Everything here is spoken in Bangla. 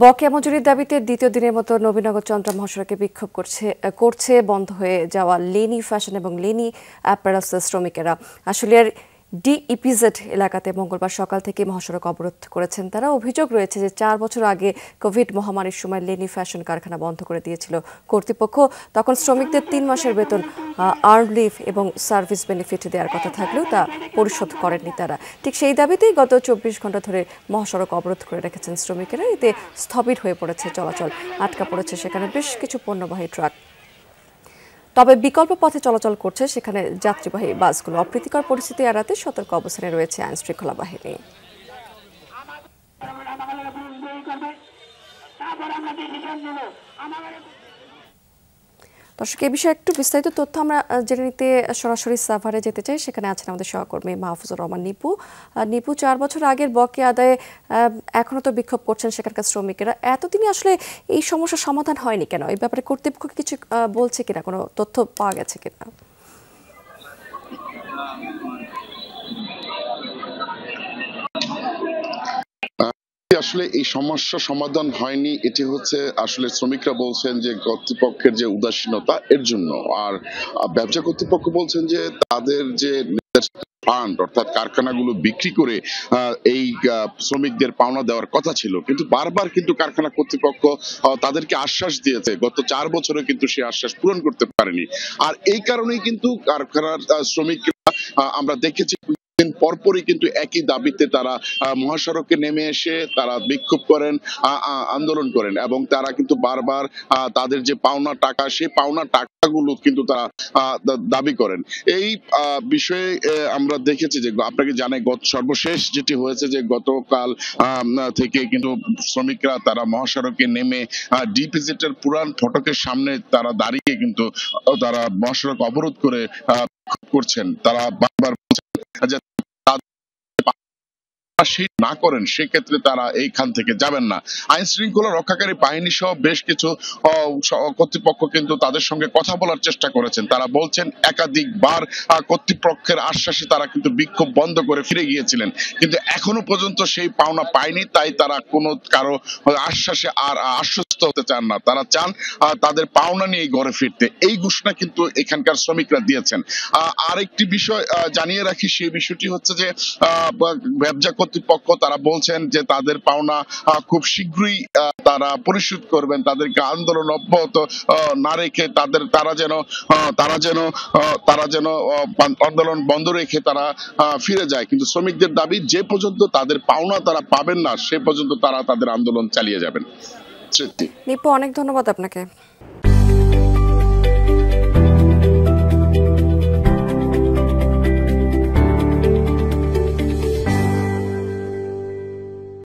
বকেয়া মজুরির দাবিতে দ্বিতীয় দিনের মতো নবীনগর চন্দ্রা মহাসড়কে বিক্ষোভ করছে বন্ধ হয়ে যাওয়া লেনি ফ্যাশন এবং লেনি অ্যাপারেলসের শ্রমিকেরা। আশুলিয়ার ডিইপিজেড এলাকাতে মঙ্গলবার সকাল থেকে মহাসড়ক অবরোধ করেছেন তারা। অভিযোগ রয়েছে যে 4 বছর আগে কোভিড মহামারীর সময় লেনি ফ্যাশন কারখানা বন্ধ করে দিয়েছিল কর্তৃপক্ষ। তখন শ্রমিকদের 3 মাসের বেতন, আর্ন লিভ এবং সার্ভিস বেনিফিট দেওয়ার কথা থাকলেও তা পরিশোধ করেননি তারা। ঠিক সেই দাবিতেই গত 24 ঘন্টা ধরে মহাসড়ক অবরোধ করে রেখেছেন শ্রমিকেরা। এতে স্থবির হয়ে পড়েছে চলাচল, আটকা পড়েছে সেখানে বেশ কিছু পণ্যবাহী ট্রাক। তবে বিকল্প পথে চলাচল করছে সেখানে যাত্রীবাহী বাসগুলো। অপ্রীতিকর পরিস্থিতি এড়াতে সতর্ক অবস্থানে রয়েছে আইন শৃঙ্খলা বাহিনী। দর্শক, এই বিষয়ে একটু বিস্তারিত তথ্য আমরা জেনে নিতে সরাসরি সাভারে যেতে চাই। সেখানে আছেন আমাদের সহকর্মী মাহফুজুর রহমান নিপু। 4 বছর আগের বকেয়া আদায়ে এখনো তো বিক্ষোভ করছেন সেখানকার শ্রমিকেরা। এতদিনে আসলে এই সমস্যার সমাধান হয়নি কেন? এই ব্যাপারে কর্তৃপক্ষ কিছু বলছে কিনা, কোনো তথ্য পাওয়া গেছে কিনা? আসলে এই সমস্যা সমাধান হয়নি, এটি হচ্ছে আসলে শ্রমিকরা বলছেন যে কর্তৃপক্ষের যে উদাসীনতা এর জন্য। আর ব্যবসা কর্তৃপক্ষ বলছেন যে তাদের যে ফান্ড অর্থাৎ কারখানাগুলো বিক্রি করে এই শ্রমিকদের পাওনা দেওয়ার কথা ছিল, কিন্তু বারবার কিন্তু কারখানা কর্তৃপক্ষ তাদেরকে আশ্বাস দিয়েছে, গত 4 বছরে কিন্তু সেই আশ্বাস পূরণ করতে পারেনি। আর এই কারণেই কিন্তু কারখানার শ্রমিকরা আমরা দেখেছি দিন পরপরই কিন্তু একই দাবিতে তারা মহাসড়কে নেমে এসে তারা বিক্ষোভ করেন, আন্দোলন করেন এবং তারা কিন্তু বারবার তাদের যে পাওনা টাকা, সেই পাওনা টাকাগুলো কিন্তু তারা দাবি করেন। এই বিষয়ে আমরা দেখেছি যে আপনাকে জানাই সর্বশেষ যেটি হয়েছে যে গতকাল থেকে কিন্তু শ্রমিকরা তারা মহাসড়কে নেমে ডিপিজেটের পুরান ফটকের সামনে তারা দাঁড়িয়ে কিন্তু তারা মহাসড়ক অবরোধ করে করছেন। তারা বারবার না করেন সেক্ষেত্রে তারা এইখান থেকে যাবেন না। আইন শৃঙ্খলা রক্ষাকারী বাহিনী সহ বেশ কিছু কর্তৃপক্ষ কিন্তু তাদের সঙ্গে কথা বলার চেষ্টা করেছেন। তারা বলছেন একাধিকবার কর্তৃপক্ষের আশ্বাসে তারা কিন্তু বিক্ষোভ বন্ধ করে ফিরে গিয়েছিলেন, কিন্তু এখনো পর্যন্ত সেই পাওনা পায়নি। তাই তারা কোনো কারো আশ্বাসে আর আশ্বস্ত হতে চান না। তারা চান তাদের পাওনা নিয়ে ঘরে ফিরতে। এই ঘোষণা কিন্তু এখানকার শ্রমিকরা দিয়েছেন। আরেকটি বিষয় জানিয়ে রাখি, সেই বিষয়টি হচ্ছে যে ব্যবসা কর্তৃপক্ষ তারা বলছেন যে তাদের পাওনা খুব শীঘ্রই তারা পরিশোধ করবেন। তাদেরকে আন্দোলন অব্যাহত না রেখে তারা যেন আন্দোলন বন্ধ রেখে তারা ফিরে যায়। কিন্তু শ্রমিকদের দাবি, যে পর্যন্ত তাদের পাওনা তারা পাবেন না সে পর্যন্ত তারা তাদের আন্দোলন চালিয়ে যাবেন। নিপু, অনেক ধন্যবাদ আপনাকে।